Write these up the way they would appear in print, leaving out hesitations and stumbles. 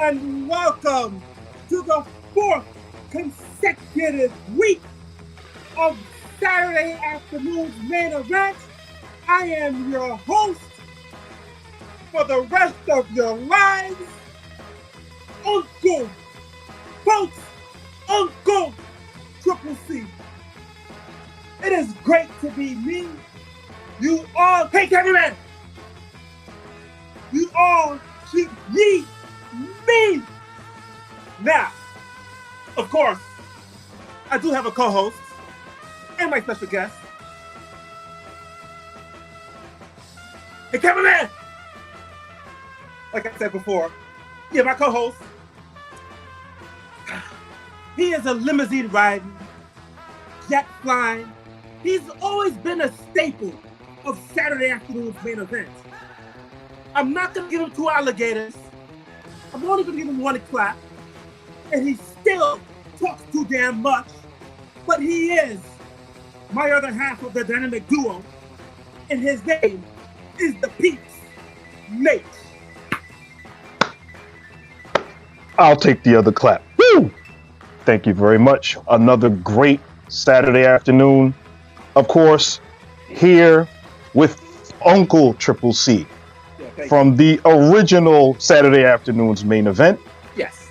and welcome to the fourth consecutive week of Saturday afternoon's main event. I am your host for the rest of your lives, Uncle, folks, Uncle Triple C. It is great to be me. You all, hey cameraman, you all should need me. Now, of course, I do have a co-host and my special guest. Hey cameraman, like I said before, yeah, my co-host. He is a limousine riding, jet flying. He's always been a staple of Saturday afternoon's main event. I'm not gonna give him 2 alligators. I'm only gonna give him 1 clap. And he still talks too damn much. But he is my other half of the dynamic duo. And his name is the Peeps, Nate. I'll take the other clap. Woo! Thank you very much. Another great Saturday afternoon. Of course, here with Uncle Triple C from the original Saturday afternoon's main event. Yes.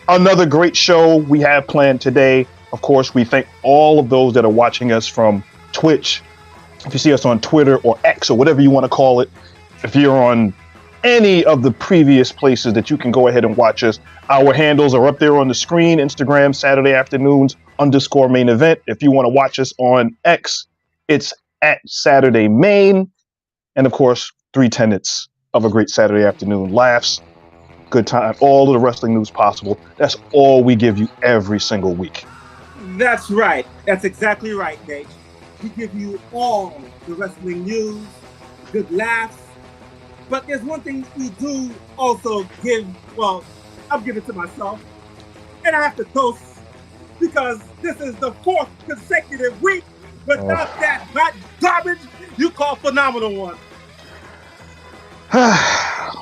Another great show we have planned today. Of course, we thank all of those that are watching us from Twitch, If you see us on Twitter or X or whatever you want to call it, if you're on any of the previous places that you can go ahead and watch us, our handles are up there on the screen. Instagram, Saturday afternoons _main event. If you want to watch us on X, it's at Saturday Main. And of course, 3 tenets of a great Saturday afternoon: laughs, good time, all of the wrestling news possible. That's all we give you every single week. That's right. That's exactly right, Nate. We give you all the wrestling news, good laughs. But there's one thing we do also give, well, I'm giving it to myself. And I have to toast because this is the 4th consecutive week without that hot garbage you call phenomenal one.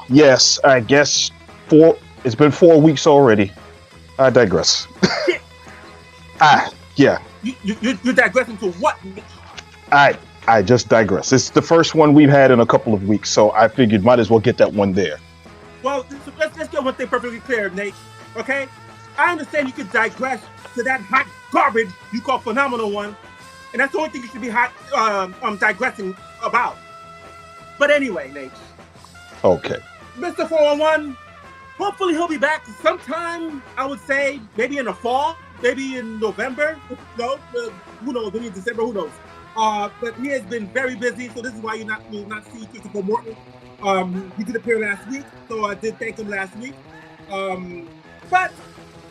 Yes, I guess it's been 4 weeks already. I digress. Yeah. You're digressing to what? I just digress. It's the first one we've had in a couple of weeks, so I figured might as well get that one there. Well, let's get one thing perfectly clear, Nate. Okay? I understand you could digress to that hot garbage you call phenomenal one, and that's the only thing you should be digressing about. But anyway, Nate. Okay. Mr. 411, hopefully he'll be back sometime, I would say, maybe in the fall, maybe in November. No, who knows? Maybe in December, who knows? But he has been very busy, so this is why you'll not see Christopher Morton. He did appear last week, so I did thank him last week. But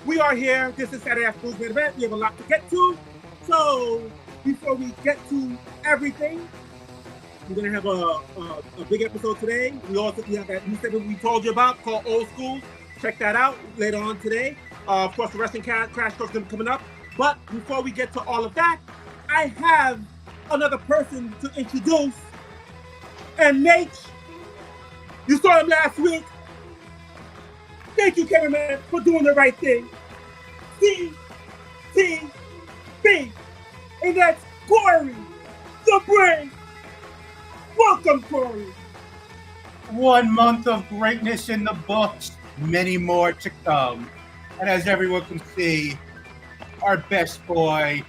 we are here. This is Saturday Afternoon's Main Event. We have a lot to get to. So before we get to everything, we're gonna have a big episode today. We have that new segment we told you about called Old School. Check that out later on today. Of course, the Wrestling Crash Course is gonna be coming up. But before we get to all of that, I have another person to introduce. And Nate, you saw him last week. Thank you, cameraman, for doing the right thing. CTB. And that's Corey, the Brain. Welcome, Corey. 1 month of greatness in the books, many more to come. And as everyone can see, our best boy,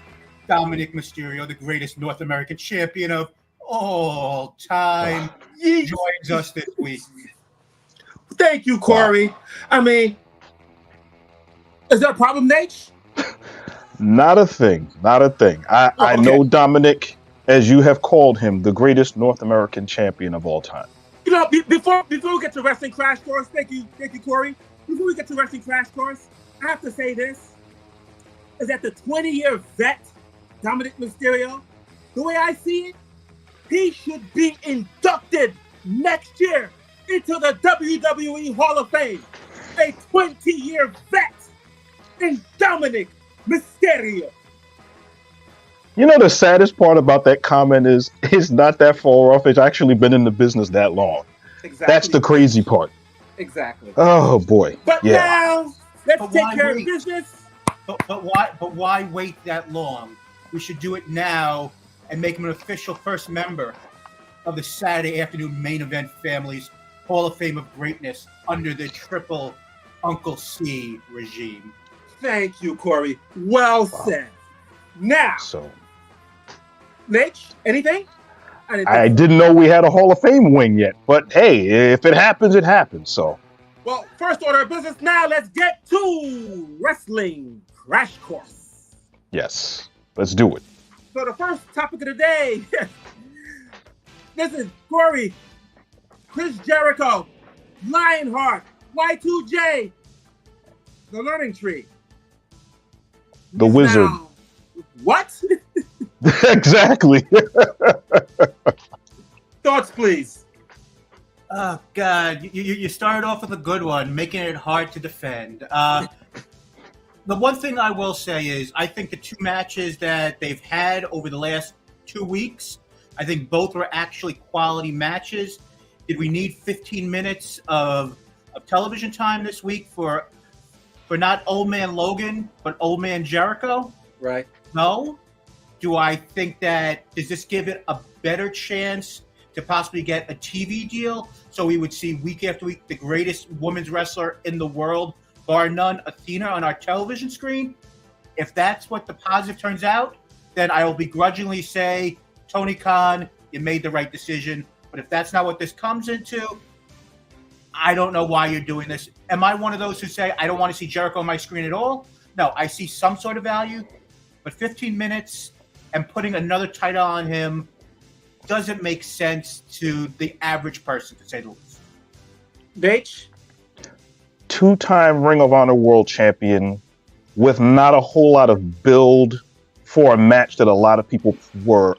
Dominic Mysterio, the greatest North American champion of all time, joins us this week. Thank you, Corey. Wow. I mean, is there a problem, Nate? Not a thing. Not a thing. I know Dominic, as you have called him, the greatest North American champion of all time. You know, before we get to Wrestling Crash Course, thank you, Corey. Before we get to Wrestling Crash Course, I have to say this, is that the 20-year vet, Dominic Mysterio, the way I see it, he should be inducted next year into the WWE Hall of Fame. A 20-year vet in Dominic Mysterio. You know, the saddest part about that comment is it's not that far off. It's actually been in the business that long. Exactly. That's the crazy part. Exactly. Oh, boy. But now, let's take care of business. But why wait that long? We should do it now and make him an official first member of the Saturday Afternoon Main Event family's Hall of Fame of Greatness under the triple Uncle C regime. Thank you, Corey. Well said. Now, Nate, anything? I didn't know we had a Hall of Fame wing yet, but hey, if it happens, it happens. So, well, first order of business. Now, let's get to Wrestling Crash Course. Yes, let's do it. So, the first topic of the day. This is Corey, Chris Jericho, Lionheart, Y2J, the Learning Tree. The Wizard. Now, what? Exactly. Thoughts, please. Oh, God. You started off with a good one, making it hard to defend. The one thing I will say is I think the two matches that they've had over the last 2 weeks, I think both were actually quality matches. Did we need 15 minutes of television time this week for not Old Man Logan, but Old Man Jericho? Right. No. Do I think does this give it a better chance to possibly get a TV deal? So we would see week after week the greatest women's wrestler in the world, bar none, Athena, on our television screen? If that's what the positive turns out, then I will begrudgingly say Tony Khan, you made the right decision. But if that's not what this comes into, I don't know why you're doing this. Am I one of those who say, I don't want to see Jericho on my screen at all? No, I see some sort of value. But 15 minutes and putting another title on him doesn't make sense to the average person, to say the least. Nate? Two-time Ring of Honor World Champion with not a whole lot of build for a match that a lot of people were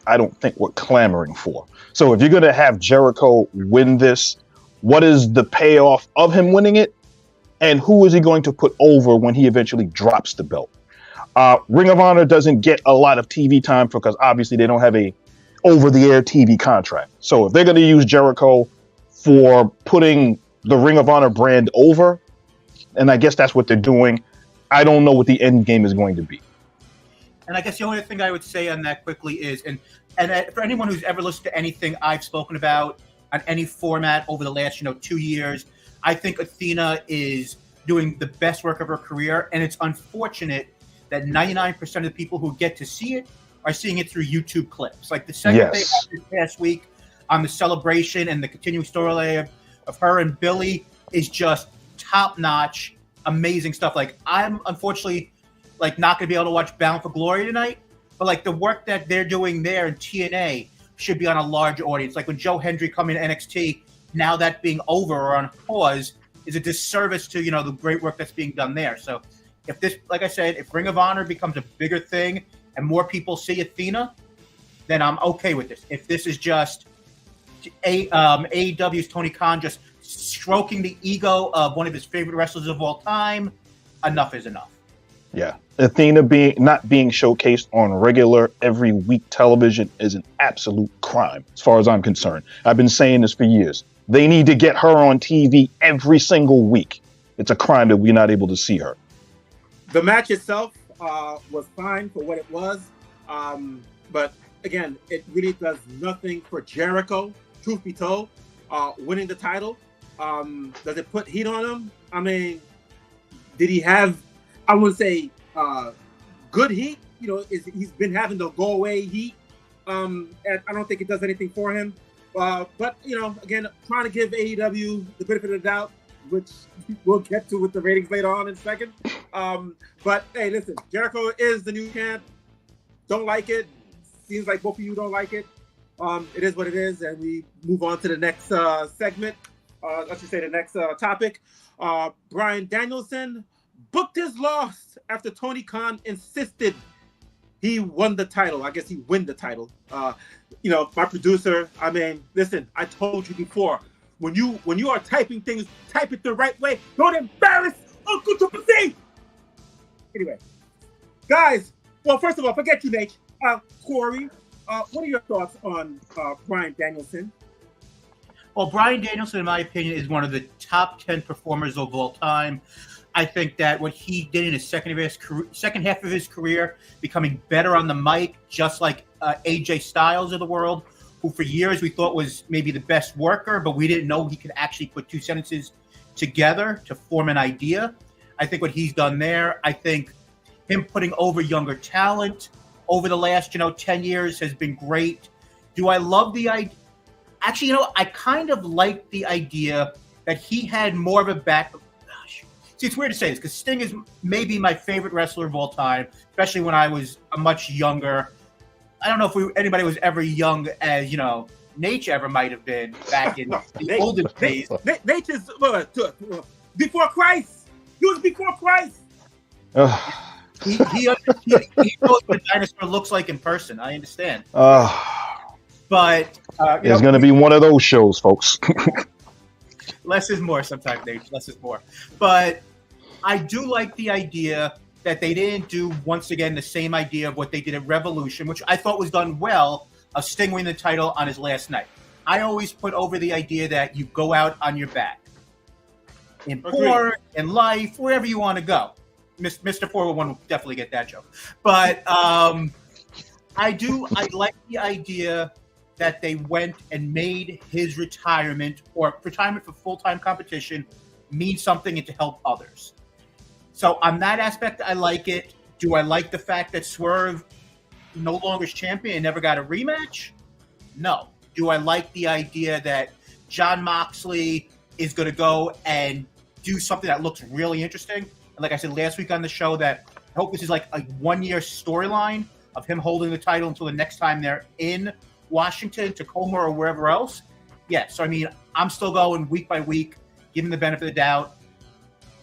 clamoring for. So if you're going to have Jericho win this, what is the payoff of him winning it? And who is he going to put over when he eventually drops the belt? Ring of Honor doesn't get a lot of TV time because obviously they don't have a over-the-air TV contract. So if they're going to use Jericho for putting the Ring of Honor brand over, and I guess that's what they're doing, I don't know what the end game is going to be. And I guess the only thing I would say on that quickly is, and for anyone who's ever listened to anything I've spoken about on any format over the last 2 years, I think Athena is doing the best work of her career, and it's unfortunate that 99% of the people who get to see it are seeing it through YouTube clips. Like the segment they had this past week on the celebration and the continuing storyline of her and Billy is just top-notch, amazing stuff. Like, I'm unfortunately not going to be able to watch Bound for Glory tonight, but the work that they're doing there in TNA should be on a large audience. Like when Joe Hendry come in NXT, now that being over or on pause is a disservice to, the great work that's being done there. So if this, like I said, if Ring of Honor becomes a bigger thing and more people see Athena, then I'm okay with this. If this is just AEW's Tony Khan just stroking the ego of one of his favorite wrestlers of all time, enough is enough. Yeah. Athena not being showcased on regular every week television is an absolute crime, as far as I'm concerned. I've been saying this for years. They need to get her on TV every single week. It's a crime that we're not able to see her. The match itself was fine for what it was. But again, it really does nothing for Jericho, truth be told, winning the title. Does it put heat on him? I mean, did he have, I wouldn't say good heat? He's been having the go away heat. And I don't think it does anything for him. But, again, trying to give AEW the benefit of the doubt, which we'll get to with the ratings later on in a second. But, hey, listen, Jericho is the new champ. Don't like it. Seems like both of you don't like it. It is what it is, and we move on to the next segment. Let's just say the next topic. Bryan Danielson booked his loss after Tony Khan insisted he won the title. I guess he win the title. My producer, I mean, listen, I told you before, when you are typing things, type it the right way. Don't embarrass Uncle Triple C. Anyway, guys, well, first of all, forget you, Nate. Corey, what are your thoughts on Bryan Danielson? Well, Bryan Danielson, in my opinion, is one of the top 10 performers of all time. I think that what he did in his second half of his career, becoming better on the mic, just like AJ Styles of the world, who for years we thought was maybe the best worker, but we didn't know he could actually put two sentences together to form an idea. I think what he's done there, I think him putting over younger talent over the last, 10 years has been great. Do I love the idea? Actually, I kind of like the idea that he had more of a back. See, it's weird to say this because Sting is maybe my favorite wrestler of all time, especially when I was a much younger. I don't know if anybody was ever young as, Nate ever might have been back in the olden days. Nate is before Christ. He was before Christ. He knows what a dinosaur looks like in person. I understand. But it's going to be one of those shows, folks. Less is more sometimes, Nate. Less is more. But I do like the idea that they didn't do, once again, the same idea of what they did at Revolution, which I thought was done well, of Sting winning the title on his last night. I always put over the idea that you go out on your back. In porn, in life, wherever you want to go. Mr. 401 will definitely get that joke. But I like the idea that they went and made his retirement or retirement for full-time competition mean something and to help others. So on that aspect, I like it. Do I like the fact that Swerve no longer is champion and never got a rematch? No. Do I like the idea that Jon Moxley is going to go and do something that looks really interesting? And like I said last week on the show, that I hope this is like a 1-year storyline of him holding the title until the next time they're in Washington, Tacoma, or wherever else. Yeah, so I mean, I'm still going week by week, giving the benefit of the doubt.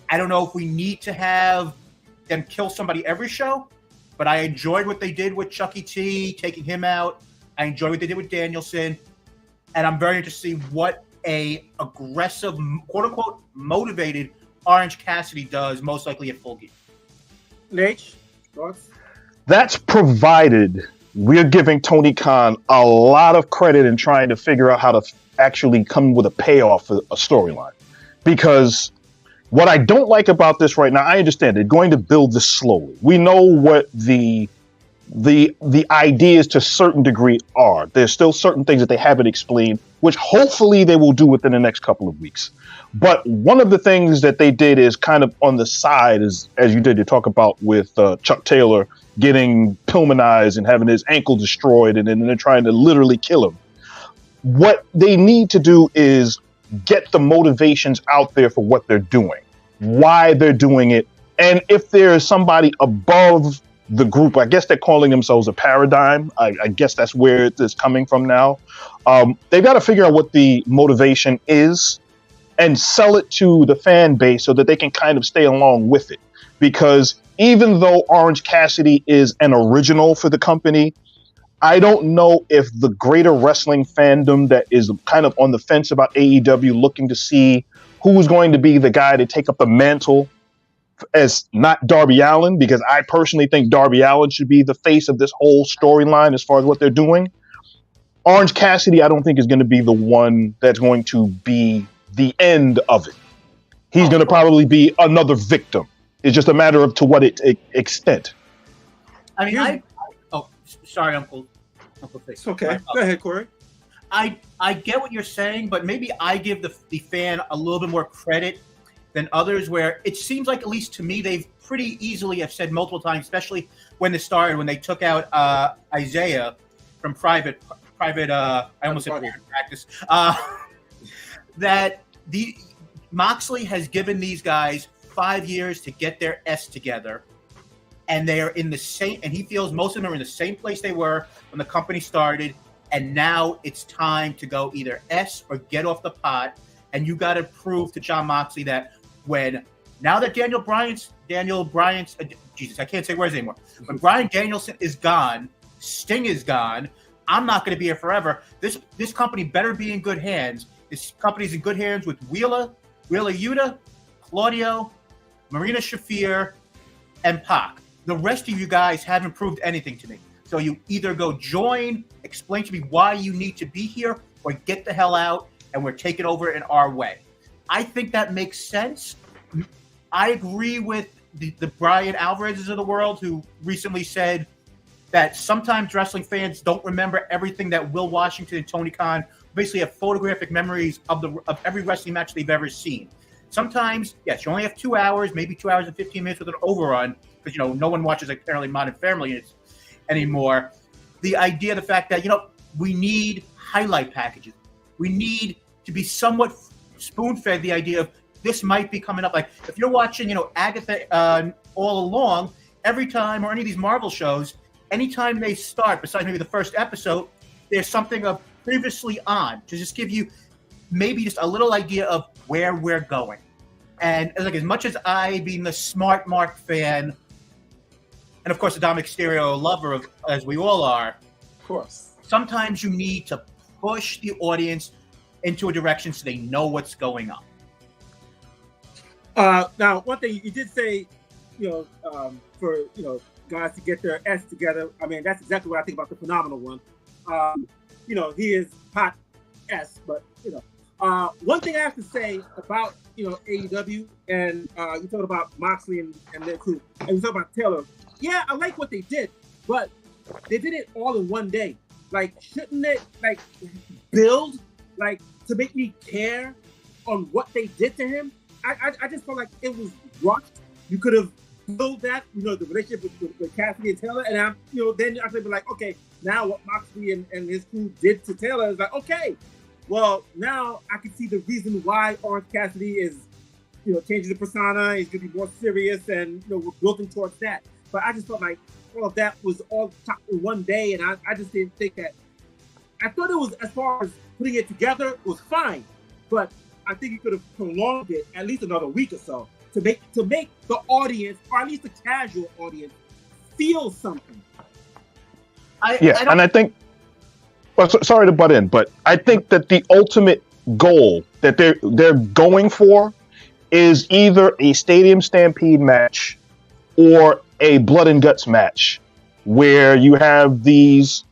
I don't know if we need to have them kill somebody every show, but I enjoyed what they did with Chucky T, taking him out. I enjoyed what they did with Danielson, and I'm very interested to see what a aggressive, quote-unquote, motivated Orange Cassidy does, most likely at Full Gear. Nate, thoughts? That's provided we're giving Tony Khan a lot of credit in trying to figure out how to actually come with a payoff for a storyline. Because what I don't like about this right now, I understand they're going to build this slowly. We know what the ideas to a certain degree are. There's still certain things that they haven't explained, which hopefully they will do within the next couple of weeks. But one of the things that they did is kind of on the side, as you did to talk about with Chuck Taylor getting Pillmanized and having his ankle destroyed, and then they're trying to literally kill him. What they need to do is get the motivations out there for what they're doing, why they're doing it, and if there's somebody above the group, I guess they're calling themselves a paradigm. I guess that's where it's coming from now. They've got to figure out what the motivation is and sell it to the fan base so that they can kind of stay along with it. Because even though Orange Cassidy is an original for the company, I don't know if the greater wrestling fandom that is kind of on the fence about AEW, looking to see who's going to be the guy to take up the mantle as not Darby Allin, because I personally think Darby Allin should be the face of this whole storyline as far as what they're doing. Orange Cassidy, I don't think is going to be the one that's going to be the end of it. He's going to probably be another victim. It's just a matter of to what extent. I mean, sorry, Uncle Face. Okay, go ahead, Corey. I get what you're saying, but maybe I give the fan a little bit more credit than others, where it seems like, at least to me, they've pretty easily, I've said multiple times, especially when they started, when they took out Isaiah from private. I almost said practice. That the Moxley has given these guys 5 years to get their S together, and they are in the same. And he feels most of them are in the same place they were when the company started. And now it's time to go either S or get off the pot. And you got to prove to Jon Moxley that now that Daniel Bryant's Jesus, I can't say words anymore. When Bryan Danielson is gone, Sting is gone. I'm not going to be here forever. This company better be in good hands. This company's in good hands with Wheeler Yuta, Claudio, Marina Shafir, and Pac. The rest of you guys haven't proved anything to me. So you either go join, explain to me why you need to be here, or get the hell out, and we're taking over in our way. I think that makes sense. I agree with the Brian Alvarez's of the world, who recently said that sometimes wrestling fans don't remember everything that Will Washington and Tony Khan basically have photographic memories of every wrestling match they've ever seen. Sometimes, yes, you only have 2 hours, maybe 2 hours and 15 minutes with an overrun, because no one watches apparently Modern Family anymore. The idea, the fact that we need highlight packages. We need to be somewhat spoon-fed the idea of this might be coming up. Like if you're watching, Agatha all along, every time, or any of these Marvel shows, anytime they start, besides maybe the first episode, there's something of previously on to just give you maybe just a little idea of where we're going. And as much as I, being the smart Mark fan, and of course the Dominic Mysterio lover as we all are, of course, sometimes you need to push the audience into a direction so they know what's going on. Now, one thing you did say, for guys to get their S together. I mean, that's exactly what I think about the Phenomenal One. He is Pac S, but one thing I have to say about AEW, and you talk about Moxley and their crew, and you talk about Taylor. Yeah, I like what they did, but they did it all in one day. Like, shouldn't it build to make me care on what they did to him? I just felt like it was rushed. You could have built that, the relationship with Cassidy and Taylor, and then I could be like, okay, now what Moxley and his crew did to Taylor is like, okay, well, now I can see the reason why Orange Cassidy is, changing the persona. He's going to be more serious, and, we're building towards that. But I just felt like all of that was all chopped in one day, and I just didn't think that. I thought it was, as far as putting it together, it was fine. But I think you could have prolonged it at least another week or so to make the audience, or at least the casual audience, feel something. And I think, sorry to butt in, but I think that the ultimate goal that they're going for is either a Stadium Stampede match or a Blood and Guts match, where you have these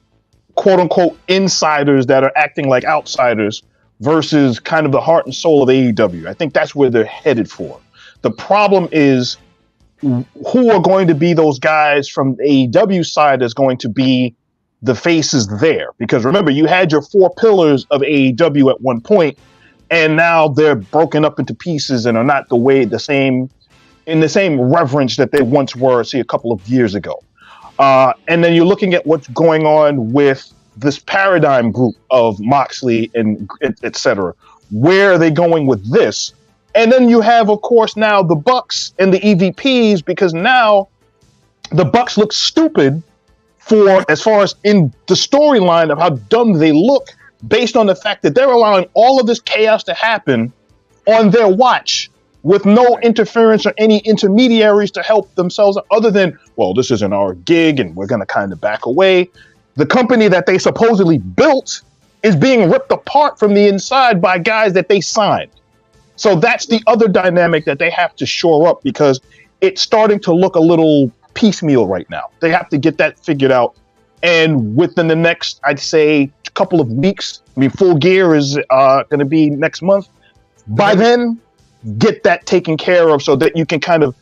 quote unquote insiders that are acting like outsiders versus kind of the heart and soul of AEW. I think that's where they're headed for. The problem is, who are going to be those guys from the AEW side that's going to be the faces there? Because remember, you had your four pillars of AEW at one point, and now they're broken up into pieces and are not in the same reverence that they once were, say, a couple of years ago. And then you're looking at what's going on with this Paradigm group of Moxley and et cetera. Where are they going with this? And then you have, of course, now the Bucks and the EVPs, because now the Bucks look stupid as far as in the storyline of how dumb they look, based on the fact that they're allowing all of this chaos to happen on their watch with no interference or any intermediaries to help themselves, other than, well, this isn't our gig and we're going to kind of back away. The company that they supposedly built is being ripped apart from the inside by guys that they signed. So that's the other dynamic that they have to shore up, because it's starting to look a little piecemeal right now. They have to get that figured out. And within the next, I'd say, couple of weeks, Full Gear is going to be next month. By then, get that taken care of so that you can kind of,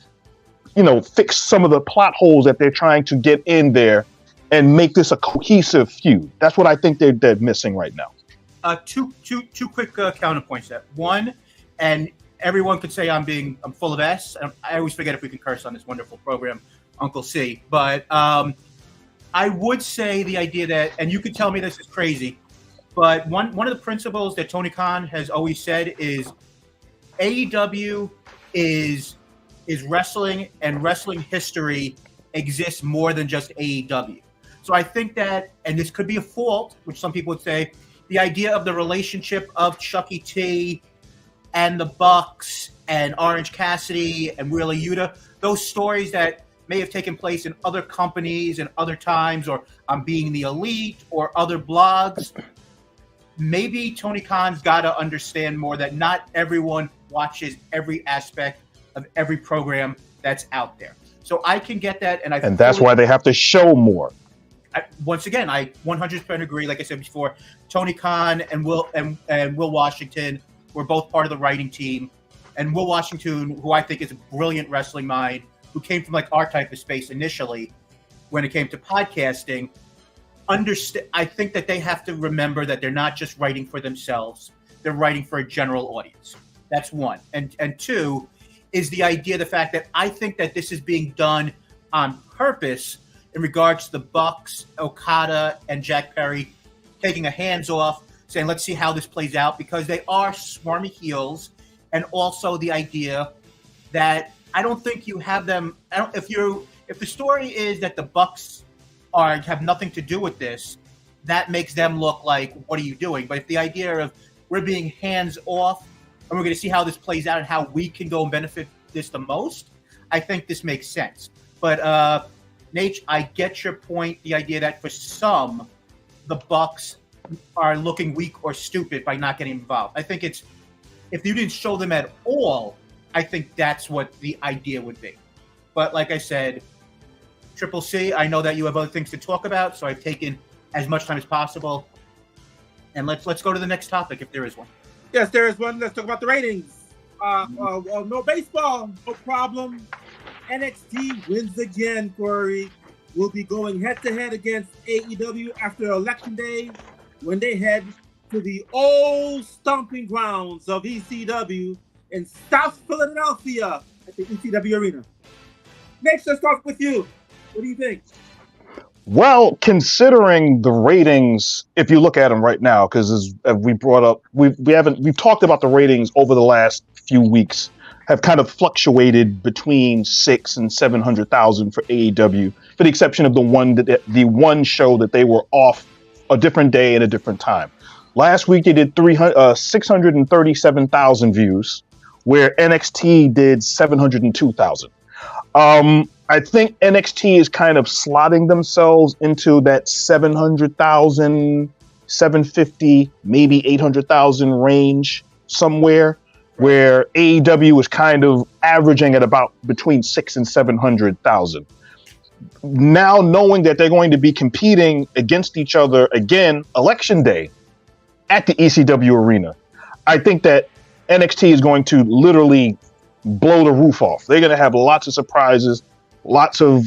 fix some of the plot holes that they're trying to get in there and make this a cohesive feud. That's what I think they're missing right now. Two quick counterpoints to that. One, and everyone could say I'm full of S. I always forget if we can curse on this wonderful program, Uncle C. But I would say the idea that, and you could tell me this is crazy, but one of the principles that Tony Khan has always said is AEW is wrestling, and wrestling history exists more than just AEW. So I think that, and this could be a fault, which some people would say, the idea of the relationship of Chucky T and the Bucks and Orange Cassidy and Wheeler Yuta, those stories that may have taken place in other companies and other times, or on Being the Elite or other blogs. Maybe Tony Khan's got to understand more that not everyone watches every aspect of every program that's out there. So I can get that, and that's why they have to show more. Once again, I 100% agree. Like I said before, Tony Khan and Will Washington were both part of the writing team, and Will Washington, who I think is a brilliant wrestling mind, who came from like our type of space initially when it came to podcasting, I think that they have to remember that they're not just writing for themselves, they're writing for a general audience. That's one. And two is the idea, the fact that I think that this is being done on purpose in regards to the Bucks, Okada, and Jack Perry taking a hands off, saying, let's see how this plays out, because they are swarmy heels. And also the idea that I don't think you have them. If the story is that the Bucks have nothing to do with this, that makes them look like, what are you doing? But if the idea of we're being hands off and we're going to see how this plays out and how we can go and benefit this the most, I think this makes sense. But Nate, I get your point. The idea that for some, the Bucks are looking weak or stupid by not getting involved. I think if you didn't show them at all, I think that's what the idea would be. But like I said, Triple C, I know that you have other things to talk about, so I've taken as much time as possible. And let's go to the next topic if there is one. Yes, there is one. Let's talk about the ratings. No baseball, no problem. NXT wins again, Corey. Will be going head-to-head against AEW after Election Day, when they head to the old stomping grounds of ECW in South Philadelphia at the ECW Arena. Next, let's talk with you. What do you think? Well, considering the ratings, if you look at them right now, because as we brought up, we've talked about the ratings over the last few weeks have kind of fluctuated between 600 and 700,000 for AEW, for the exception of the one show that they were off a different day and a different time. Last week they did 637,000 views, where NXT did 702,000. I think NXT is kind of slotting themselves into that 700,000, 750, maybe 800,000 range somewhere, where AEW is kind of averaging at about between 600,000 and 700,000. Now, knowing that they're going to be competing against each other again, Election Day, at the ECW arena, I think that NXT is going to literally blow the roof off. They're going to have lots of surprises, lots of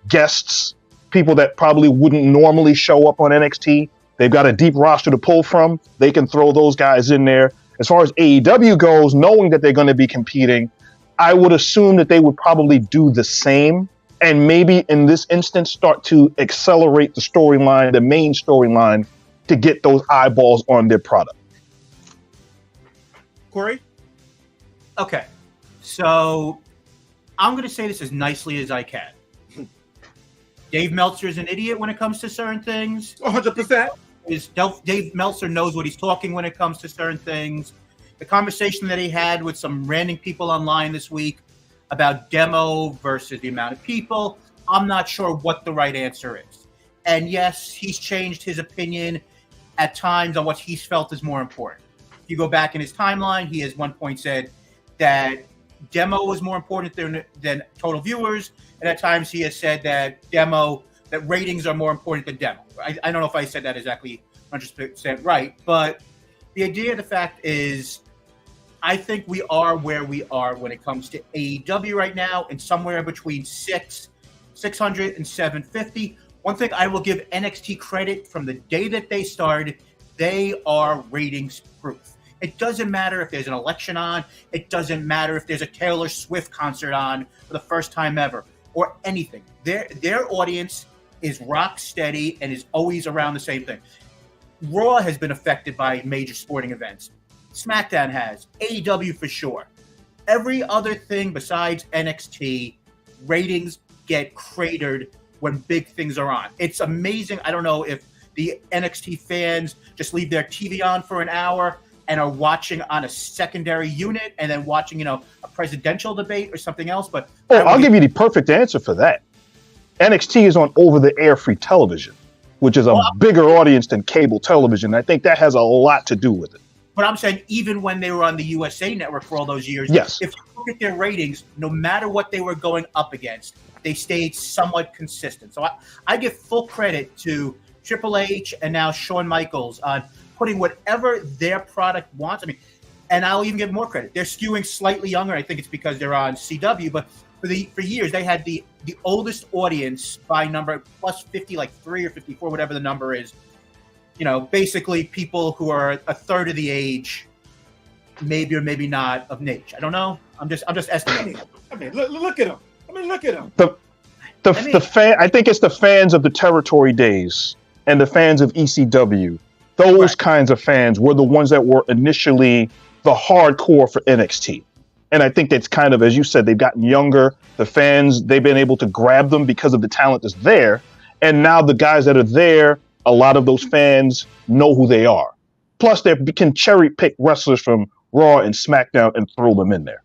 guests, people that probably wouldn't normally show up on NXT. They've got a deep roster to pull from. They can throw those guys in there. As far as AEW goes, knowing that they're going to be competing, I would assume that they would probably do the same, and maybe in this instance start to accelerate the storyline, the main storyline, to get those eyeballs on their product. Corey? Okay, so I'm going to say this as nicely as I can. Dave Meltzer is an idiot when it comes to certain things. 100%. Dave Meltzer knows what he's talking when it comes to certain things. The conversation that he had with some random people online this week about demo versus the amount of people, I'm not sure what the right answer is. And yes, he's changed his opinion at times on what he's felt is more important. If you go back in his timeline, he has one point said that demo is more important than total viewers, and at times he has said that ratings are more important than demo. I don't know if I said that exactly 100% right, but the idea of the fact is I think we are where we are when it comes to AEW right now, and somewhere between 600 and 750. One thing I will give NXT credit, from the day that they started, they are ratings proof. It doesn't matter if there's an election on. It doesn't matter if there's a Taylor Swift concert on for the first time ever, or anything. Their audience is rock steady and is always around the same thing. Raw has been affected by major sporting events. SmackDown has. AEW for sure. Every other thing besides NXT, ratings get cratered when big things are on. It's amazing. I don't know if the NXT fans just leave their TV on for an hour and are watching on a secondary unit and then watching, a presidential debate or something else. But I'll give you the perfect answer for that. NXT is on over-the-air free television, which is a bigger audience than cable television. I think that has a lot to do with it. But I'm saying even when they were on the USA Network for all those years, yes, if you look at their ratings, no matter what they were going up against, they stayed somewhat consistent. So I give full credit to Triple H and now Shawn Michaels on putting whatever their product wants. And I'll even give more credit. They're skewing slightly younger. I think it's because they're on CW, but for years they had the oldest audience by number, plus 50, like 3 or 54, whatever the number is. Basically people who are a third of the age, maybe or maybe not, of Nate. I don't know. I'm just estimating. Look at him. Look at him. I think it's the fans of the territory days and the fans of ECW. Those kinds of fans were the ones that were initially the hardcore for NXT. And I think that's kind of, as you said, they've gotten younger. The fans, they've been able to grab them because of the talent that's there. And now the guys that are there, a lot of those fans know who they are. Plus, they can cherry pick wrestlers from Raw and SmackDown and throw them in there.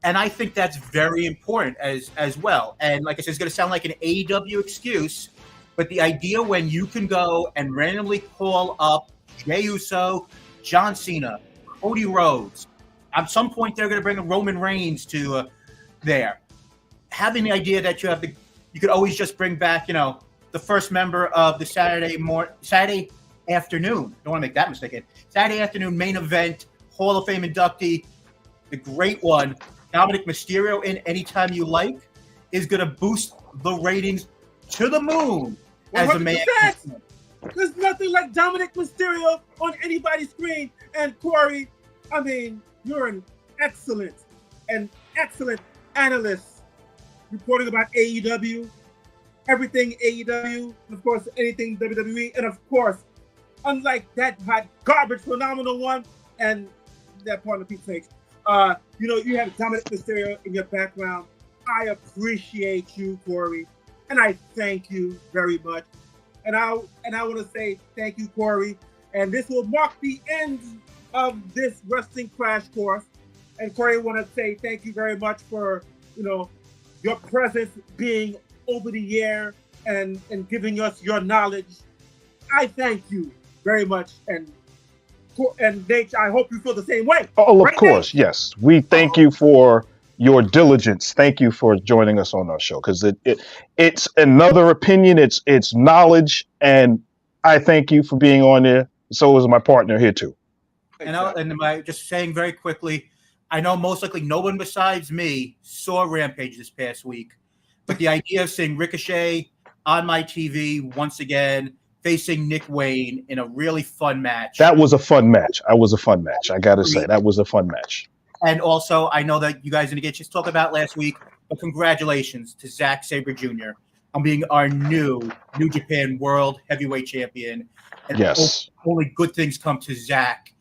And I think that's very important as well. And like I said, it's going to sound like an AEW excuse, but the idea when you can go and randomly call up Jey Uso, John Cena, Cody Rhodes, at some point they're going to bring a Roman Reigns to there. Having the idea that you could always just bring back, the first member of the Saturday afternoon. Don't want to make that mistake. Saturday afternoon main event, Hall of Fame inductee, the great one, Dominic Mysterio in Anytime You Like, is going to boost the ratings to the moon 100%. As a man. There's nothing like Dominic Mysterio on anybody's screen. And Corey, you're an excellent analyst reporting about AEW. everything AEW, and of course anything WWE, and of course, unlike that hot garbage phenomenal one and that part of Pete's sakes, you have Dominic Mysterio in your background. I appreciate you, Corey, and I thank you very much. And I want to say thank you, Corey. And this will mark the end of this wrestling crash course. And Corey, I want to say thank you very much for your presence being over the air and giving us your knowledge. I thank you very much, and Nate, I hope you feel the same way. Oh, of course, Nate? Yes. We thank you for your diligence. Thank you for joining us on our show, because it's another opinion. It's knowledge, and I thank you for being on there. So is my partner here too. And just saying very quickly, I know most likely no one besides me saw Rampage this past week, but the idea of seeing Ricochet on my TV once again facing Nick Wayne in a really fun match. That was a fun match. I got to say, that was a fun match. And also, I know that you guys didn't get to talk about last week, but congratulations to Zack Sabre Jr. on being our new New Japan World Heavyweight Champion. And yes. Only good things come to Zack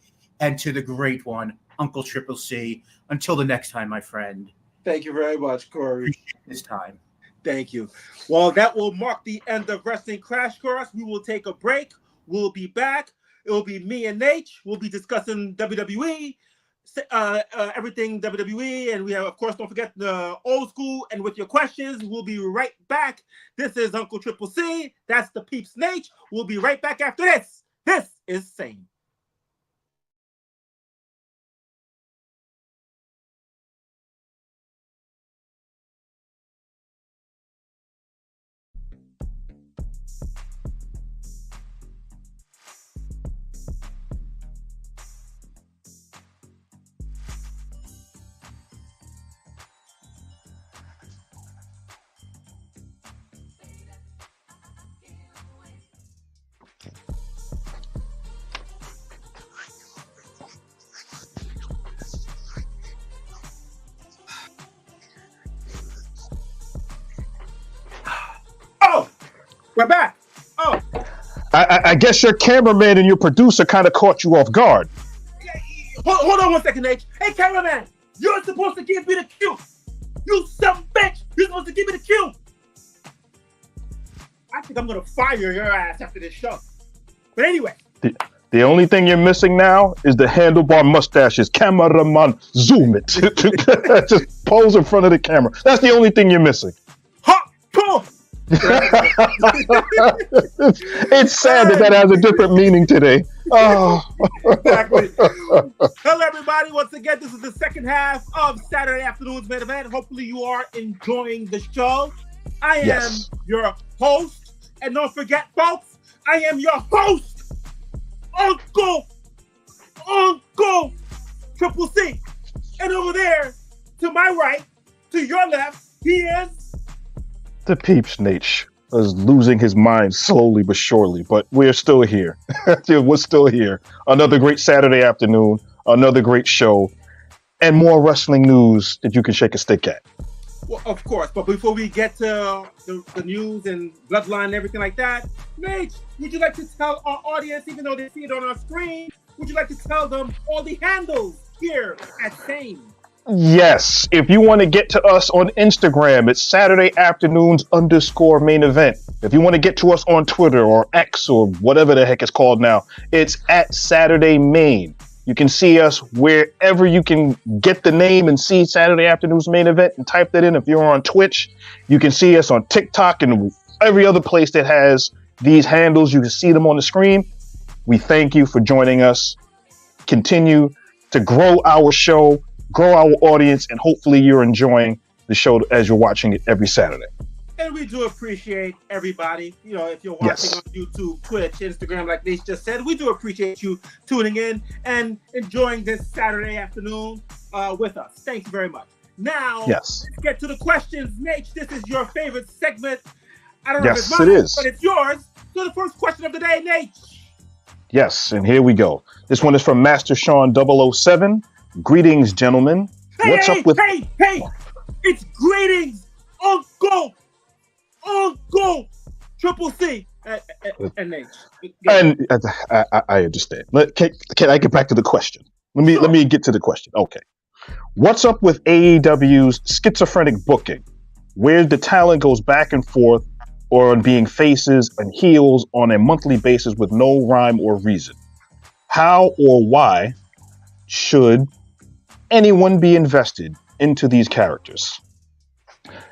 and to the great one, Uncle Triple C. Until the next time, my friend. Thank you very much, Corey. Appreciate this time. Thank you. Well, that will mark the end of Wrestling Crash Course. We will take a break. We'll be back. It will be me and Nate. We'll be discussing WWE, everything WWE, and we have, of course, don't forget the old school. And with your questions, we'll be right back. This is Uncle Triple C. That's the peeps, Nate. We'll be right back after this. This is Sane. We're back. Oh, I guess your cameraman and your producer kind of caught you off guard. Hold on 1 second, Nate. Hey, cameraman, you're supposed to give me the cue. You some bitch. You're supposed to give me the cue. I think I'm gonna fire your ass after this show. But anyway, the only thing you're missing now is the handlebar mustaches. Cameraman, zoom it. Just pose in front of the camera. That's the only thing you're missing. Ha! Pull. It's sad that has a different meaning today. Oh. Exactly. Hello, everybody. Once again, this is the second half of Saturday Afternoon's Main Event. Hopefully, you are enjoying the show. I am your host. And don't forget, folks, I am your host, Uncle Triple C. And over there, to my right, to your left, he is... The peeps, Nate, is losing his mind slowly but surely, but we're still here. We're still here. Another great Saturday afternoon, another great show, and more wrestling news that you can shake a stick at. Well, of course, but before we get to the news and bloodline and everything like that, Nate, would you like to tell our audience, even though they see it on our screen, would you like to tell them all the handles here at Sane? Yes. If you want to get to us on Instagram, it's Saturday Afternoons _main event. If you want to get to us on Twitter or X or whatever the heck it's called now, it's at Saturday Main. You can see us wherever you can get the name and see Saturday Afternoons Main Event and type that in. If you're on Twitch, you can see us on TikTok and every other place that has these handles. You can see them on the screen. We thank you for joining us. Continue to grow our show, grow our audience, and hopefully you're enjoying the show as you're watching it every Saturday. And we do appreciate everybody. You know, if you're watching on YouTube, Twitch, Instagram, like Nate just said, we do appreciate you tuning in and enjoying this Saturday afternoon with us. Thanks very much. Now, let's get to the questions. Nate, this is your favorite segment. I don't know if it's mine, but it's yours. So the first question of the day, Nate. Yes, and here we go. This one is from Master Sean 007. Greetings, gentlemen. What's up with... Hey! It's greetings, Uncle Uncle Triple C and Nate. And I understand. Can I get back to the question? Let me get to the question. Okay. What's up with AEW's schizophrenic booking, where the talent goes back and forth or on being faces and heels on a monthly basis with no rhyme or reason? How or why should anyone be invested into these characters?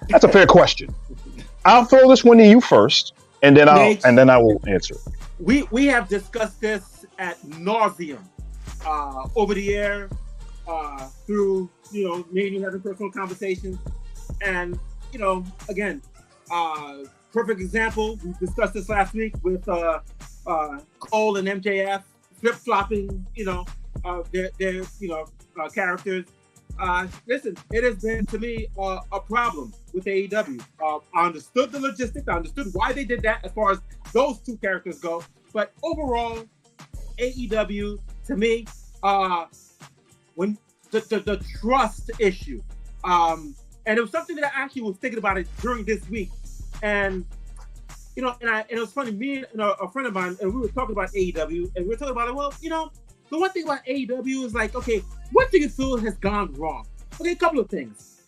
That's a fair question. I'll throw this one to you first, and then I will answer it. We have discussed this at nauseum over the air, through me and you having personal conversations, and again, perfect example. We discussed this last week with Cole and MJF flip flopping, their characters. Listen, it has been to me a problem with AEW. I understood the logistics. I understood why they did that as far as those two characters go. But overall, AEW to me, when the trust issue, and it was something that I actually was thinking about it during this week, and and it was funny. Me and a friend of mine, and we were talking about AEW, and we were talking about it. Well, the one thing about AEW is like, okay, what do you feel has gone wrong? Okay, a couple of things.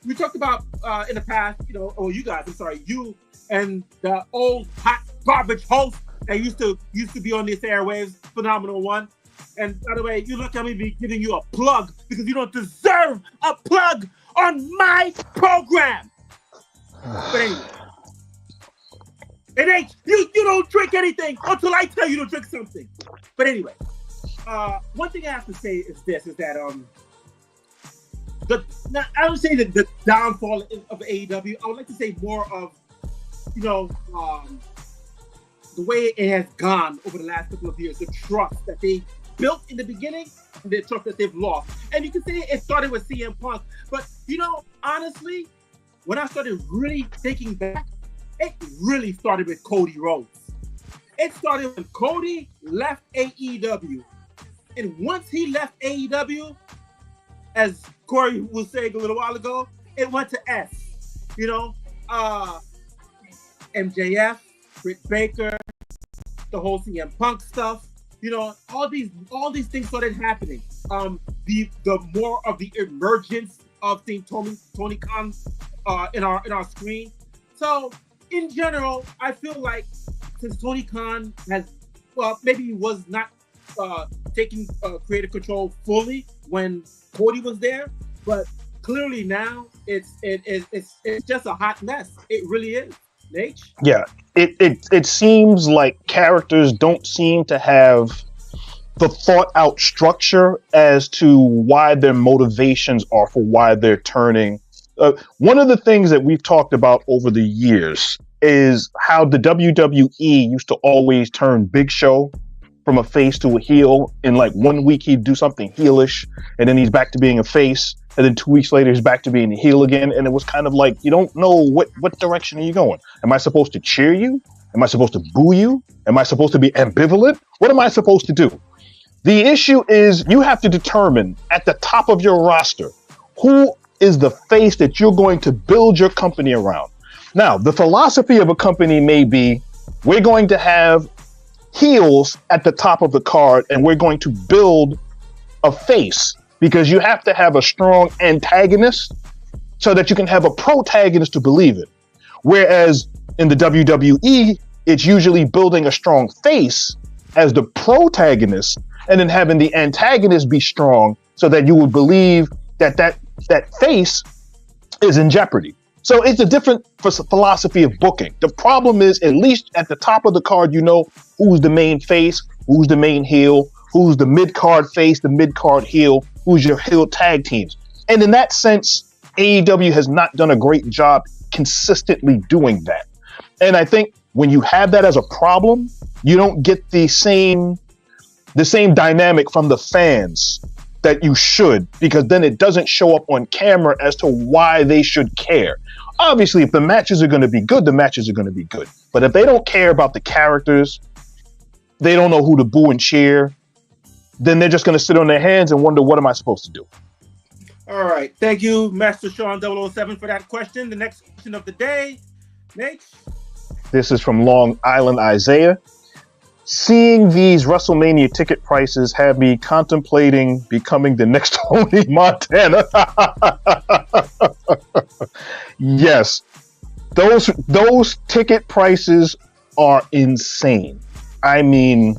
We talked about in the past, you guys, I'm sorry, you and the old hot garbage host that used to be on these airwaves, Phenomenal One. And by the way, you look at me be giving you a plug because you don't deserve a plug on my program. But anyway. And H, you don't drink anything until I tell you to drink something. But anyway, one thing I have to say is this: is that I would say that the downfall of AEW. I would like to say more of the way it has gone over the last couple of years, the trust that they built in the beginning, and the trust that they've lost. And you can say it started with CM Punk, but honestly, when I started really thinking back, it really started with Cody Rhodes. It started when Cody left AEW. And once he left AEW, as Corey was saying a little while ago, it went to S. MJF, Britt Baker, the whole CM Punk stuff. All these things started happening. The more of the emergence of seeing Tony Khan in our screen. So in general, I feel like since Tony Khan maybe he was not taking creative control fully when Cody was there, but clearly now it's just a hot mess. It really is. Nate? Yeah, it seems like characters don't seem to have the thought out structure as to why their motivations are for why they're turning. One of the things that we've talked about over the years is how the WWE used to always turn Big Show from a face to a heel. In like 1 week, he'd do something heelish, and then he's back to being a face. And then 2 weeks later, he's back to being a heel again. And it was kind of like, you don't know what direction are you going? Am I supposed to cheer you? Am I supposed to boo you? Am I supposed to be ambivalent? What am I supposed to do? The issue is you have to determine at the top of your roster who is the face that you're going to build your company around. Now, the philosophy of a company may be, we're going to have heels at the top of the card and we're going to build a face, because you have to have a strong antagonist so that you can have a protagonist to believe it. Whereas in the WWE, it's usually building a strong face as the protagonist and then having the antagonist be strong so that you would believe that face is in jeopardy. So it's a different philosophy of booking. The problem is, at least at the top of the card, who's the main face, who's the main heel, who's the mid-card face, the mid-card heel, who's your heel tag teams. And in that sense, AEW has not done a great job consistently doing that. And I think when you have that as a problem, you don't get the same dynamic from the fans that you should, because then it doesn't show up on camera as to why they should care. Obviously, if the matches are going to be good, the matches are going to be good. But if they don't care about the characters, they don't know who to boo and cheer, then they're just going to sit on their hands and wonder, what am I supposed to do? All right. Thank you, Master Sean 007, for that question. The next question of the day Nate? This is from Long Island Isaiah. Seeing these WrestleMania ticket prices have me contemplating becoming the next Tony Montana. Yes, those ticket prices are insane. I mean,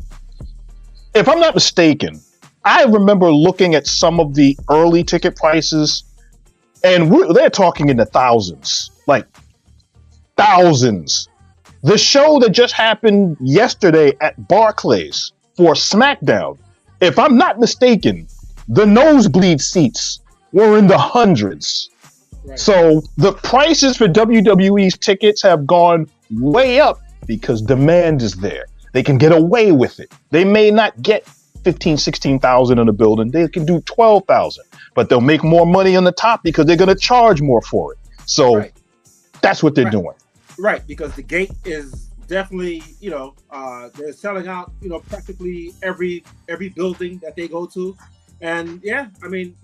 if I'm not mistaken, I remember looking at some of the early ticket prices, and they're talking in the thousands, like thousands. The show that just happened yesterday at Barclays for SmackDown, if I'm not mistaken, the nosebleed seats were in the hundreds. Right. So the prices for WWE's tickets have gone way up because demand is there. They can get away with it. They may not get 15, 16,000 in a building. They can do 12,000, but they'll make more money on the top because they're going to charge more for it. So that's what they're doing. Right, because the gate is definitely, they're selling out, practically every building that they go to. And yeah, I mean,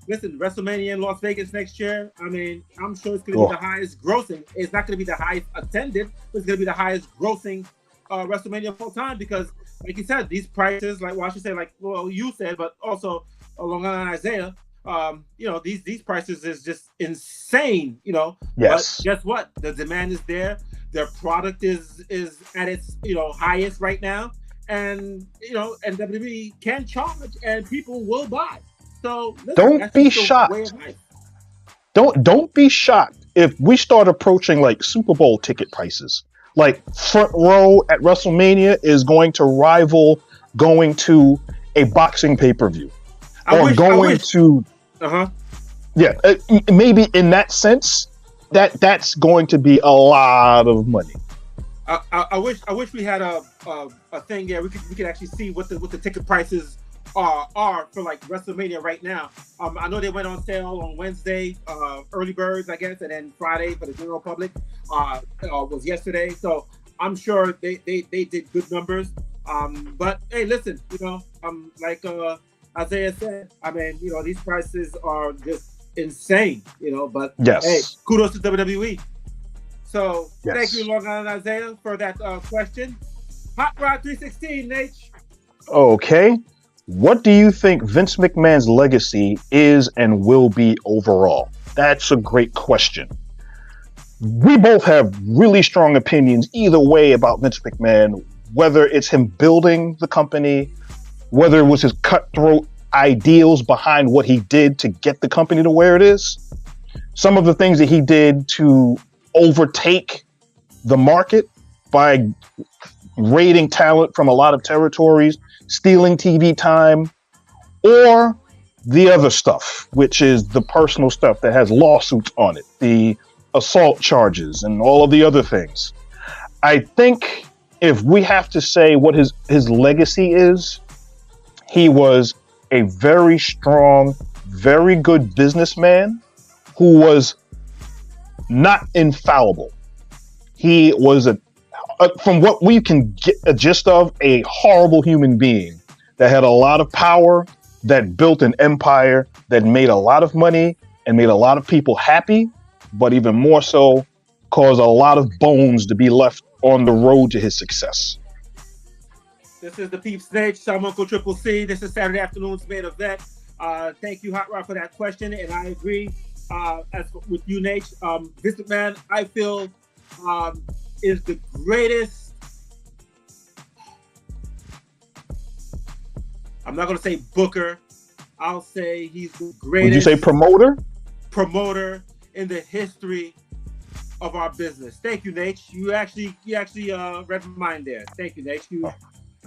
listen, WrestleMania in Las Vegas next year, I mean, I'm sure it's going to be the highest grossing. It's not going to be the highest attended, but it's going to be the highest grossing WrestleMania of all time because, like you said, these prices, like, well, I should say, like, well, you said, but also along on Isaiah, these prices is just insane, Yes. But guess what? The demand is there. Their product is at its, highest right now. And, and WWE can charge and people will buy. So listen, don't be shocked. Don't be shocked if we start approaching like Super Bowl ticket prices. Like front row at WrestleMania is going to rival going to a boxing pay-per-view. Maybe in that sense, that's going to be a lot of money. I wish we had a thing there. We could actually see what the ticket prices are for like WrestleMania right now. I know they went on sale on Wednesday, early birds, I guess, and then Friday for the general public was yesterday. So I'm sure they did good numbers. But hey, listen, like Isaiah said, I mean, these prices are just insane, but yes. Hey, kudos to WWE. So Thank you, Long Island Isaiah, for that question. Hot Rod 316, Nate. Okay. What do you think Vince McMahon's legacy is and will be overall? That's a great question. We both have really strong opinions either way about Vince McMahon, whether it's him building the company, whether it was his cutthroat ideals behind what he did to get the company to where it is. Some of the things that he did to overtake the market by raiding talent from a lot of territories, stealing TV time, or the other stuff, which is the personal stuff that has lawsuits on it, the assault charges and all of the other things. I think if we have to say what his legacy is, he was a very strong, very good businessman who was not infallible. He was from what we can get a gist of, a horrible human being that had a lot of power, that built an empire, that made a lot of money and made a lot of people happy, but even more so, caused a lot of bones to be left on the road to his success. This is the Peep Snake. I'm Uncle Triple C. This is Saturday Afternoon's Main Event. Thank you, Hot Rod, for that question, and I agree as with you, Nate. Vince McMahon, I feel, is the greatest. I'm not going to say booker. I'll say he's the greatest. Would you say promoter? Promoter in the history of our business. Thank you, Nate. You actually read my mind there. Thank you, Nate.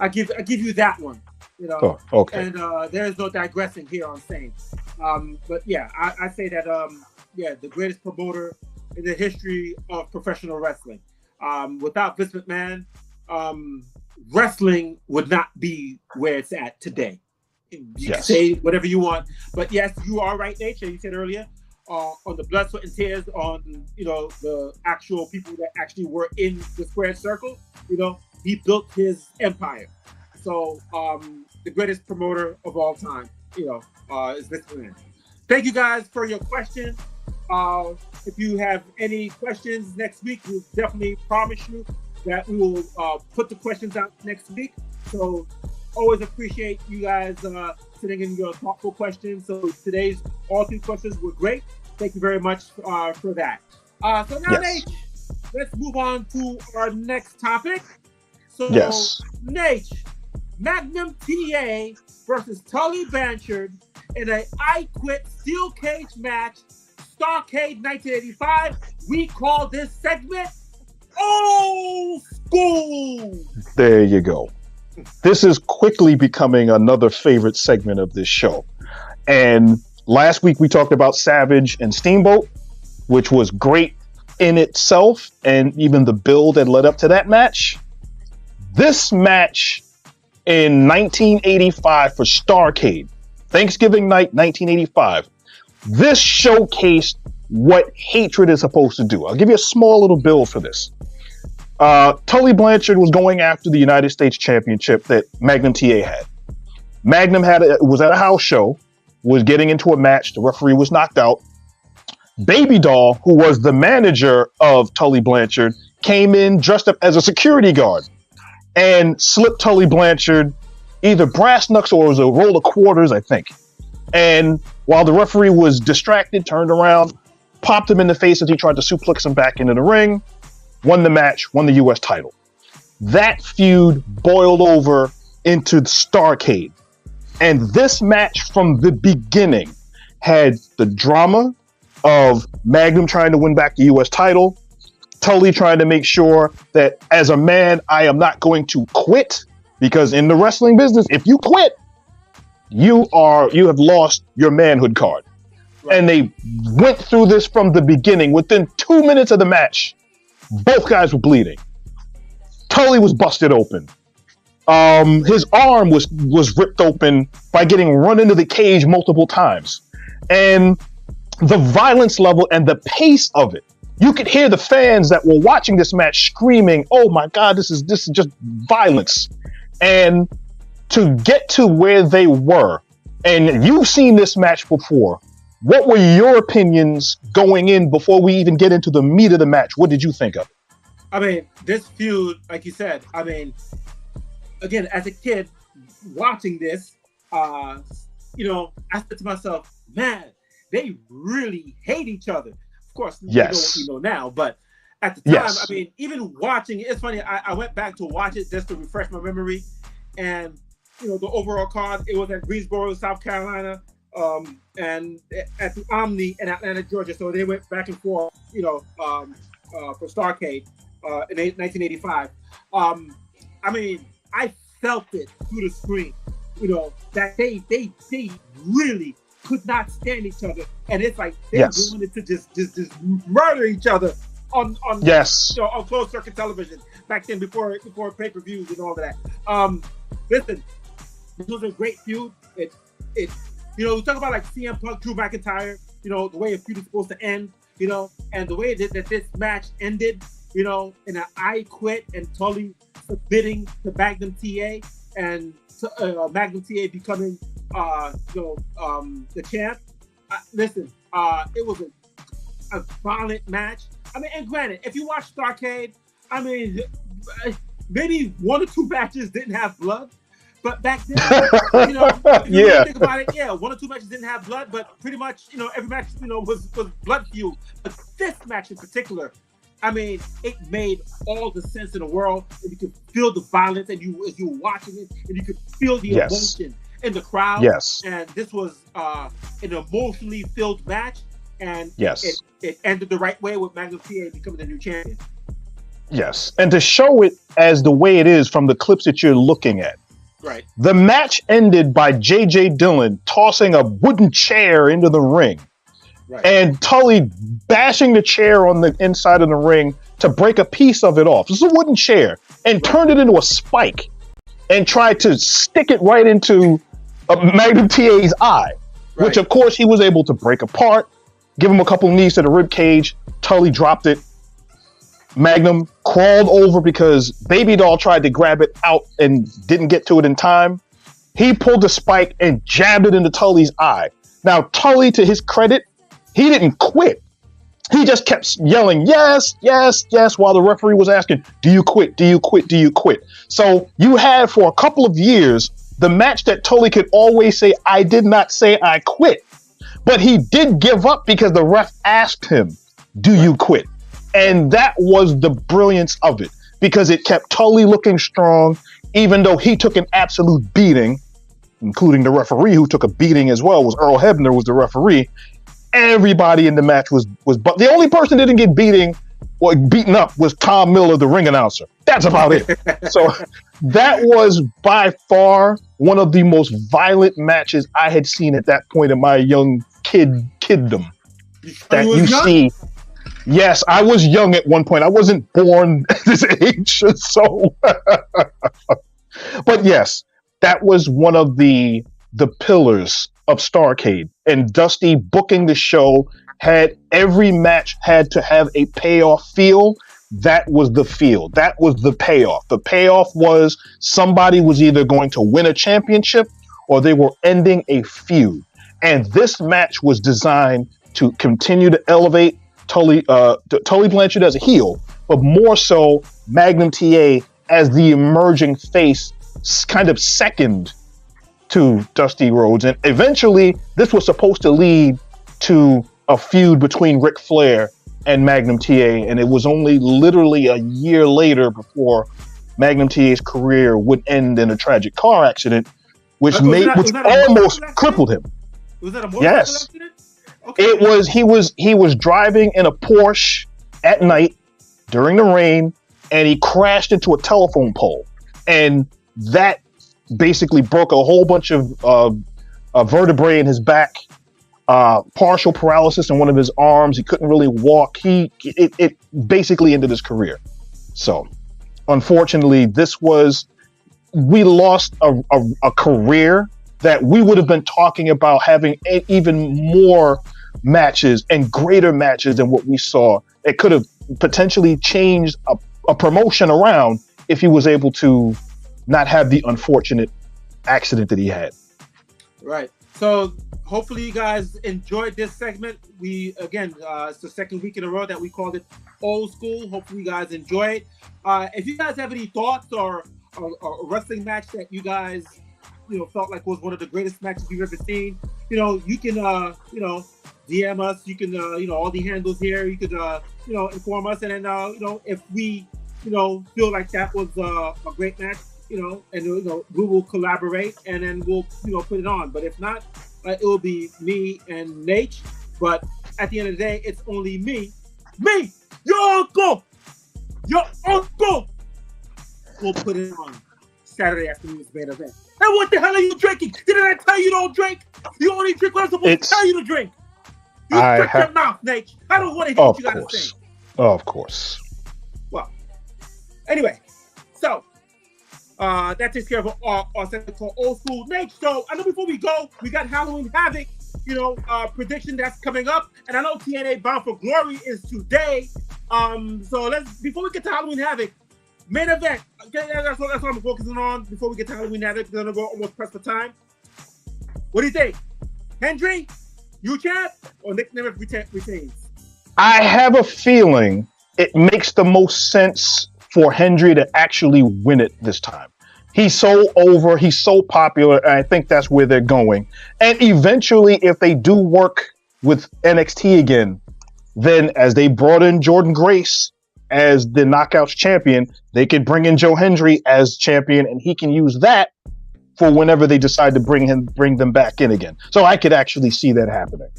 I give you that one. Oh, okay. And there's no digressing here on saying. But yeah, I say that the greatest promoter in the history of professional wrestling. Without Vince McMahon, wrestling would not be where it's at today. You can say whatever you want, but yes, you are right, Nate. You said earlier on the blood, sweat, and tears on the actual people that actually were in the square circle. He built his empire. So the greatest promoter of all time, is Vince McMahon. Thank you guys for your question. if you have any questions next week, we'll definitely promise you that we will put the questions out next week. So always appreciate you guys sending in your thoughtful questions. So today's all 3 questions were great. Thank you very much for that. So now, Nate, let's move on to our next topic. So, Nate, Magnum TA versus Tully Blanchard in a I Quit Steel Cage match, Starrcade 1985. We call this segment Old School. There you go. This is quickly becoming another favorite segment of this show. And last week we talked about Savage and Steamboat, which was great in itself, and even the build that led up to that match. This match in 1985 for Starrcade, Thanksgiving night 1985, this showcased what hatred is supposed to do. I'll give you a small little build for this. Tully Blanchard was going after the United States Championship that Magnum TA had. Magnum was at a house show, was getting into a match. The referee was knocked out. Baby Doll, who was the manager of Tully Blanchard, came in dressed up as a security guard and slipped Tully Blanchard either brass knucks or it was a roll of quarters, I think. And while the referee was distracted, turned around, popped him in the face as he tried to suplex him back into the ring, won the match, won the U.S. title. That feud boiled over into the Starrcade. And this match from the beginning had the drama of Magnum trying to win back the U.S. title, Tully trying to make sure that as a man, I am not going to quit, because in the wrestling business, if you quit, you have lost your manhood card. Right. And they went through this from the beginning. Within 2 minutes of the match, both guys were bleeding. Tully was busted open. His arm was ripped open by getting run into the cage multiple times. And the violence level and the pace of it, you could hear the fans that were watching this match screaming, "Oh my God, this is just violence." And to get to where they were, and you've seen this match before, what were your opinions going in before we even get into the meat of the match? What did you think of it? I mean, this feud, like you said, I mean, again, as a kid watching this, I said to myself, man, they really hate each other. Of course, yes. We know now, but at the time, yes. I mean, even watching it, it's funny, I went back to watch it just to refresh my memory, and, the overall card, it was at Greensboro, South Carolina, and at the Omni in Atlanta, Georgia, so they went back and forth, for Starrcade in 1985. I mean, I felt it through the screen, that they really could not stand each other, and it's like they wanted to just murder each other on on closed circuit television back then before pay-per-views and all of that. Listen, this was a great feud. It we talk about like CM Punk, Drew McIntyre, the way a feud is supposed to end, and the way that this match ended, in an I Quit and Tully submitting to Magnum TA and Magnum TA becoming the champ. Listen, it was a violent match. I mean, and granted, if you watch Starrcade, I mean, maybe 1 or 2 matches didn't have blood, but back then, if you really think about it, 1 or 2 matches didn't have blood, but pretty much, every match, was blood fueled. But this match in particular, I mean, it made all the sense in the world, and you could feel the violence, and as you were watching it, and you could feel the emotion in the crowd. Yes. And this was an emotionally filled match, and it ended the right way with Magnum TA becoming the new champion. Yes, and to show it as the way it is from the clips that you're looking at. Right. The match ended by J.J. Dillon tossing a wooden chair into the ring. Right. And Tully bashing the chair on the inside of the ring to break a piece of it off. This is a wooden chair. And turned it into a spike and tried to stick it right into Magnum TA's eye, which of course he was able to break apart, give him a couple knees to the rib cage. Tully dropped it. Magnum crawled over because Baby Doll tried to grab it out and didn't get to it in time. He pulled the spike and jabbed it into Tully's eye. Now, Tully, to his credit, he didn't quit. He just kept yelling, yes, yes, yes, while the referee was asking, do you quit? Do you quit? Do you quit? So you had for a couple of years the match that Tully could always say, I did not say I quit. But he did give up because the ref asked him, do you quit? And that was the brilliance of it, because it kept Tully looking strong, even though he took an absolute beating, including the referee who took a beating as well. Was Earl Hebner was the referee. Everybody in the match was but the only person that didn't get beaten up was Tom Miller, the ring announcer. That's about it. So that was by far one of the most violent matches I had seen at that point in my young kiddom. That you see. Yes, I was young at one point. I wasn't born at this age, so. But yes, that was one of the pillars of Starrcade, and Dusty booking the show had every match had to have a payoff feel. That was the feel. That was the payoff. The payoff was somebody was either going to win a championship or they were ending a feud. And this match was designed to continue to elevate Tully Blanchard as a heel, but more so Magnum TA as the emerging face, kind of second to Dusty Rhodes. And eventually this was supposed to lead to a feud between Ric Flair and Magnum TA, and it was only literally a year later before Magnum TA's career would end in a tragic car accident, which almost crippled him. Was that a motorcycle accident? Okay. It was. He was driving in a Porsche at night during the rain, and he crashed into a telephone pole, and that basically broke a whole bunch of vertebrae in his back, partial paralysis in one of his arms. He couldn't really walk. It basically ended his career. So, unfortunately, we lost a career that we would have been talking about having even more matches and greater matches than what we saw. It could have potentially changed a promotion around if he was able to not have the unfortunate accident that he had. Right. So hopefully you guys enjoyed this segment. It's the second week in a row that we called it Old School. Hopefully you guys enjoy it. If you guys have any thoughts or a wrestling match that you guys felt like was one of the greatest matches you've ever seen, you can DM us. You can all the handles here. You could inform us, and then if we feel like that was a great match, and we will collaborate, and then we'll put it on. But if not, it will be me and Nate. But at the end of the day, it's only me, your uncle will put it on Saturday afternoon's main event. And what the hell are you drinking? Didn't I tell you don't drink? You only drink what I'm supposed to tell you to drink. You shut your mouth, Nate. I don't want to hear what you got to say. Of course. Well, anyway, so that takes care of our segment called Old School. Nate, so I know before we go, we got Halloween Havoc, prediction that's coming up. And I know TNA Bound for Glory is today. So before we get to Halloween Havoc, main event. Okay, that's what I'm focusing on before we get to Halloween Havoc. We're gonna go almost pressed for time. What do you think? Hendry, you champ, or Nick Nemeth retains? I have a feeling it makes the most sense for Hendry to actually win it this time. He's so over, he's so popular, and I think that's where they're going. And eventually, if they do work with NXT again, then as they brought in Jordan Grace as the Knockouts champion, they could bring in Joe Hendry as champion, and he can use that for whenever they decide to bring them back in again. So I could actually see that happening.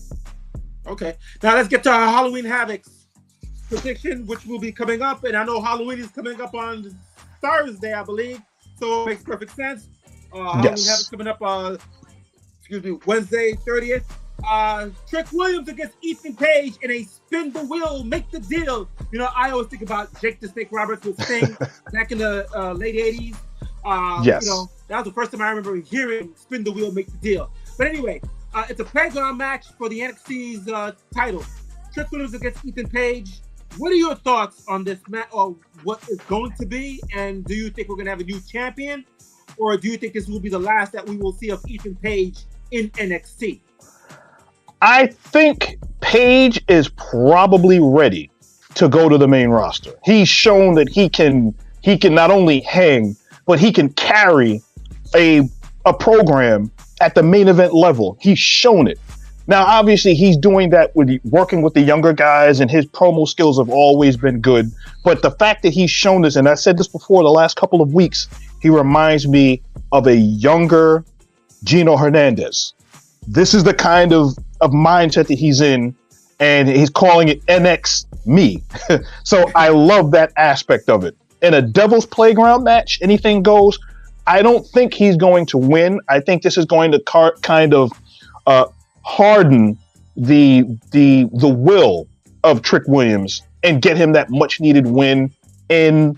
Okay, now let's get to our Halloween Havoc's prediction, which will be coming up. And I know Halloween is coming up on Thursday, I believe. So it makes perfect sense. Halloween Havoc's coming up, Wednesday, 30th. Trick Williams against Ethan Page in a spin the wheel, make the deal. I always think about Jake the Snake Roberts with Sting back in the late 80s. Yes. That was the first time I remember hearing spin the wheel, make the deal. But anyway, it's a playground match for the NXT's title. Trick Williams against Ethan Page. What are your thoughts on this match, or what is going to be? And do you think we're going to have a new champion? Or do you think this will be the last that we will see of Ethan Page in NXT? I think Paige is probably ready to go to the main roster. He's shown that he can not only hang, but he can carry a program at the main event level. He's shown it. Now, obviously, he's doing that with working with the younger guys, and his promo skills have always been good. But the fact that he's shown this, and I said this before the last couple of weeks, he reminds me of a younger Gino Hernandez. This is the kind of mindset that he's in, and he's calling it NX me. So I love that aspect of it. In a Devil's Playground match, anything goes. I don't think he's going to win. I think this is going to kind of harden the will of Trick Williams and get him that much needed win in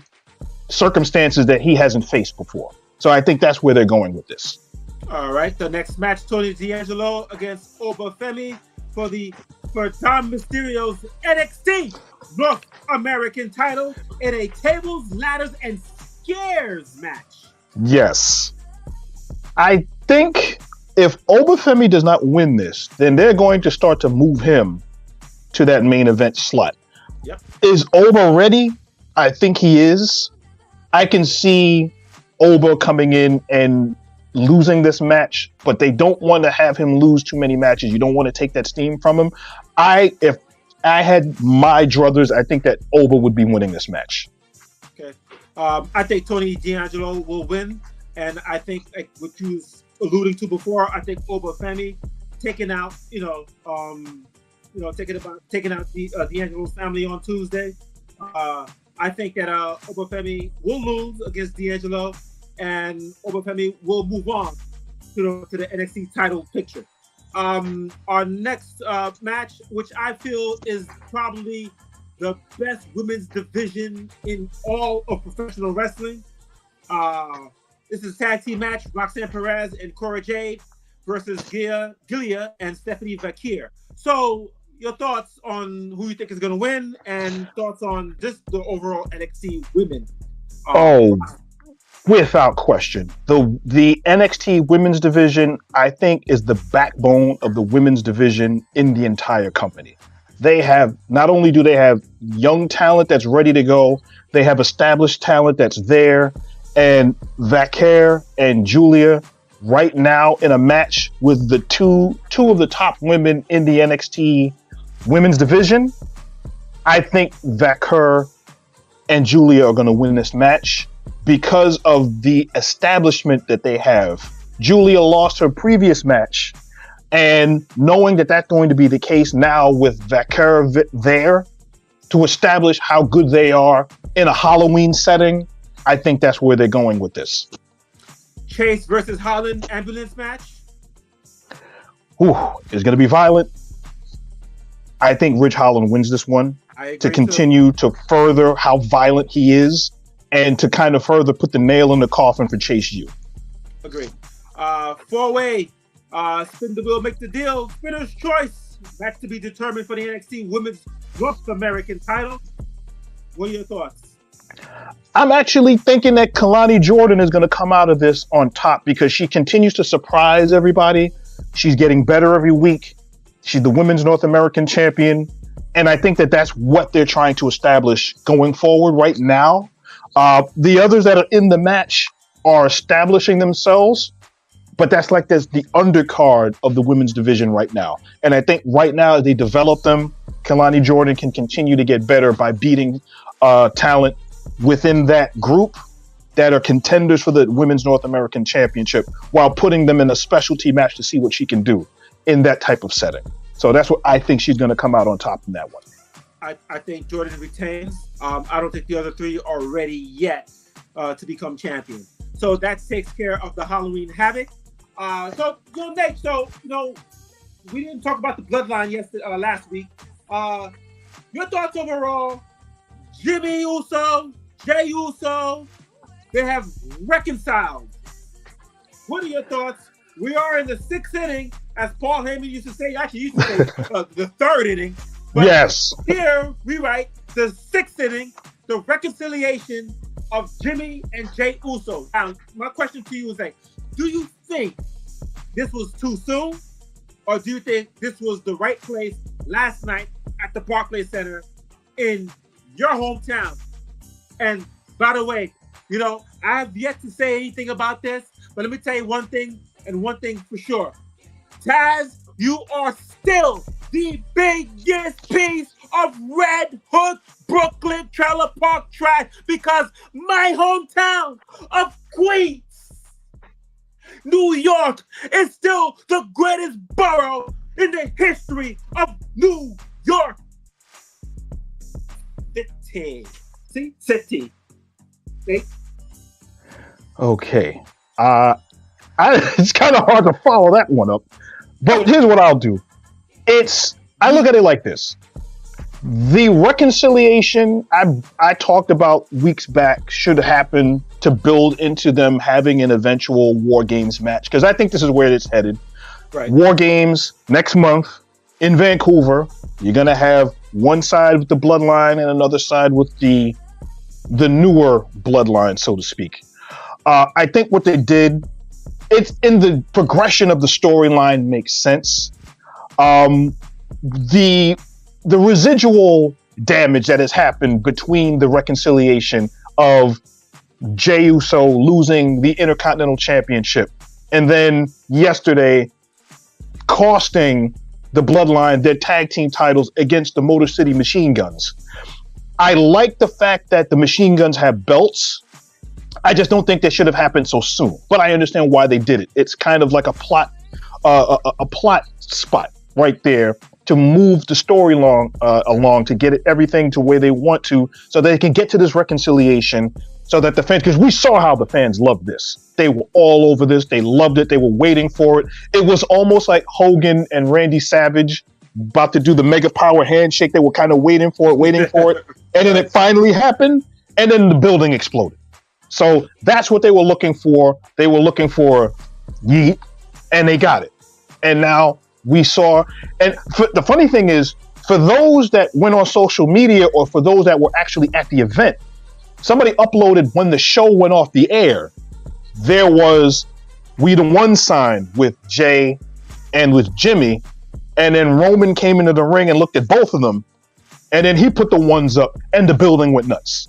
circumstances that he hasn't faced before. So I think that's where they're going with this. All right, the next match, Tony D'Angelo against Obafemi for Dom Mysterio's NXT North American title in a tables, ladders, and scares match. Yes. I think if Obafemi does not win this, then they're going to start to move him to that main event slot. Yep. Is Oba ready? I think he is. I can see Oba coming in and losing this match, but they don't want to have him lose too many matches. You don't want to take that steam from him. If I had my druthers, I think that Oba would be winning this match. Okay. I think Tony D'Angelo will win, and I think like what you was alluding to before, I think Obafemi taking out taking out the D'Angelo's family on Tuesday. I think that Obafemi will lose against D'Angelo, and Obafemi will move on to the NXT title picture. Our next match, which I feel is probably the best women's division in all of professional wrestling. This is a tag team match: Roxanne Perez and Cora Jade versus Gilia and Stephanie Vakir. So, your thoughts on who you think is going to win, and thoughts on just the overall NXT women? Without question, the NXT women's division, I think, is the backbone of the women's division in the entire company. They have, not only do they have young talent that's ready to go, they have established talent that's there. And Vakir and Julia right now in a match with the two of the top women in the NXT women's division. I think Vakir and Julia are going to win this match because of the establishment that they have. Julia lost her previous match, and knowing that that's going to be the case now with Vakir there to establish how good they are in a Halloween setting, I think that's where they're going with this. Chase versus Holland ambulance match. It's going to be violent. I think Ridge Holland wins this one to continue to further how violent he is and to kind of further put the nail in the coffin for Chase U. Agreed. Four-way, spin the wheel, make the deal. Spinner's choice. Match to be determined for the NXT Women's North American title. What are your thoughts? I'm actually thinking that Kalani Jordan is going to come out of this on top because she continues to surprise everybody. She's getting better every week. She's the Women's North American champion. And I think that that's what they're trying to establish going forward right now. The others that are in the match are establishing themselves, but that's the undercard of the women's division right now. And I think right now as they develop them, Kalani Jordan can continue to get better by beating talent within that group that are contenders for the Women's North American Championship while putting them in a specialty match to see what she can do in that type of setting. So that's what I think she's going to come out on top in that one. I think Jordan retains. I don't think the other three are ready yet to become champion. So that takes care of the Halloween Havoc. Nate, we didn't talk about the bloodline last week. Your thoughts overall? Jimmy Uso, Jey Uso, they have reconciled. What are your thoughts? We are in the sixth inning, as Paul Heyman used to say. Actually, used to say the third inning. But yes. Here we write the sixth inning, the reconciliation of Jimmy and Jey Uso. Now, my question to you is do you think this was too soon, or do you think this was the right place last night at the Barclays Center in your hometown. And by the way, you know, I have yet to say anything about this, but let me tell you one thing, and one thing for sure. Taz, you are still the biggest piece of Red Hook Brooklyn Trailer Park trash, because my hometown of Queens, New York, is still the greatest borough in the history of New York City. See? City. See? Okay. It's kind of hard to follow that one up. But here's what I'll do. I look at it like this. The reconciliation I talked about weeks back should happen to build into them having an eventual War Games match, because I think this is where it's headed. Right. War Games next month in Vancouver. You're gonna have one side with the Bloodline and another side with the newer Bloodline, so to speak. I think what they did, it's in the progression of the storyline, makes sense. The residual damage that has happened between the reconciliation of Jey Uso losing the Intercontinental Championship and then yesterday costing the Bloodline their tag team titles against the Motor City Machine Guns. I like the fact that the Machine Guns have belts. I just don't think that should have happened so soon, but I understand why they did it. It's kind of like a plot spot right there to move the story along to get everything to where they want to, so they can get to this reconciliation, so that the fans, because we saw how the fans loved this. They were all over this. They loved it. They were waiting for it. It was almost like Hogan and Randy Savage about to do the Mega Power handshake. They were kind of waiting for it. And then it finally happened, and then the building exploded. So that's what they were looking for. They were looking for yeet, and they got it. And now we saw, and the funny thing is, for those that went on social media or for those that were actually at the event, somebody uploaded when the show went off the air, there was "We the One" sign with Jay and with Jimmy, and then Roman came into the ring and looked at both of them, and then he put the ones up, and the building went nuts.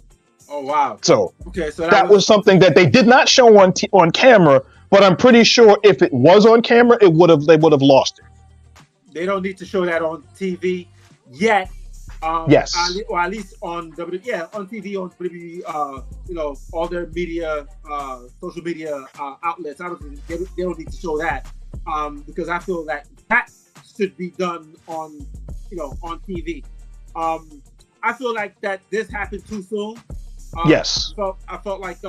Oh wow! So okay, so that was something that they did not show on camera, but I'm pretty sure if it was on camera, they would have lost it. They don't need to show that on TV yet. Yes, or at least on on TV, on WWE, you know, all their media, social media outlets. I don't think they don't need to show that, because I feel that should be done on, you know, on TV. I feel like that this happened too soon. Yes. I felt like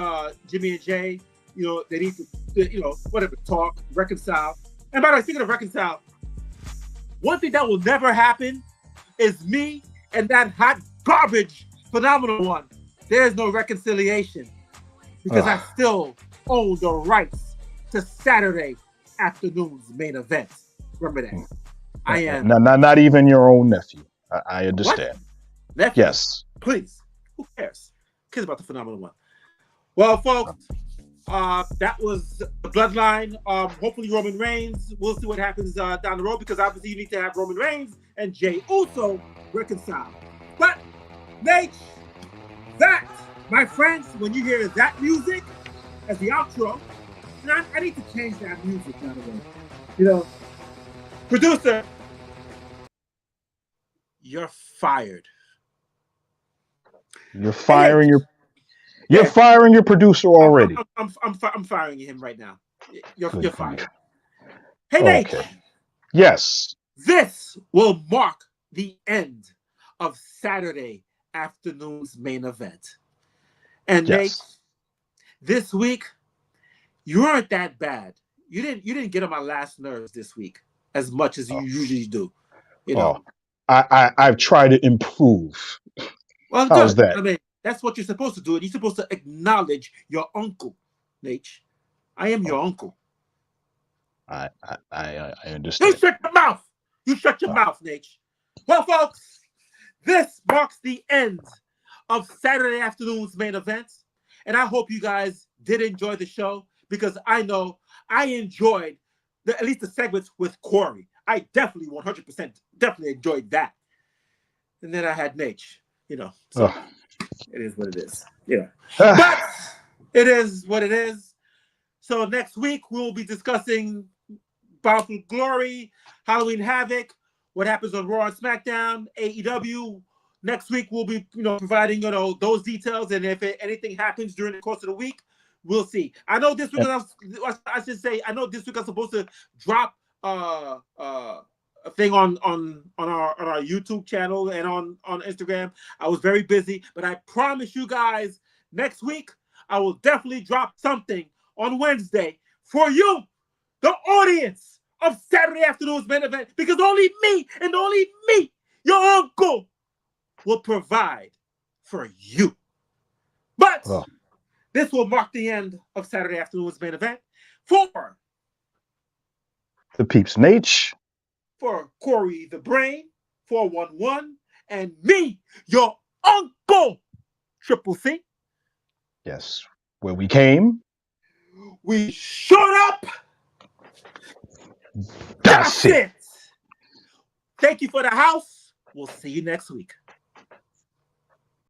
Jimmy and Jay, you know, they need to, you know, whatever, talk, reconcile. And by the way, speaking of reconcile, one thing that will never happen is me and that hot garbage Phenomenal One. There's no reconciliation, because I still own the rights to Saturday afternoon's main event. Remember that. I am not even your own nephew. I understand. What? Nephew? Yes. Please. Who cares? Who cares about the Phenomenal One? Well, folks, that was the Bloodline. Hopefully Roman Reigns. We'll see what happens down the road, because obviously you need to have Roman Reigns and Jey Uso reconcile. But Nate, that, my friends, when you hear that music as the outro, and I need to change that music, by the way. You know, producer, you're fired. You're firing You're firing your producer already. I'm firing him right now. You're fired. Hey, Nate. Okay. Yes. This will mark the end of Saturday afternoon's main event. And Nate, this week, you weren't that bad. You didn't get on my last nerves this week as much as you usually do. You know. I've tried to improve. Well, how's good. that? I mean, that's what you're supposed to do. And you're supposed to acknowledge your uncle, Nate. I am your uncle. I understand. You shut your mouth. You shut your mouth, Nate. Well, folks, this marks the end of Saturday afternoon's main event. And I hope you guys did enjoy the show, because I know I enjoyed at least the segments with Corey. I definitely 100% definitely enjoyed that. And then I had Nate, so it is what it is. But it is what it is. So next week we'll be discussing Bound for Glory, Halloween Havoc, what happens on Raw and SmackDown, AEW. Next week we'll be, providing, those details, and if anything happens during the course of the week, we'll see. I know this week, I should say, I know this week I'm supposed to drop a thing on our YouTube channel and on Instagram. I was very busy, but I promise you guys, next week I will definitely drop something on Wednesday for you, the audience of Saturday Afternoon's Main Event, because only me and only me, your uncle, will provide for you. But this will mark the end of Saturday Afternoon's Main Event for the Peeps Nate, for Corey the Brain 411, and me, your uncle, Triple C. Yes, where we came, we showed up. That's it. Thank you for the house. We'll see you next week.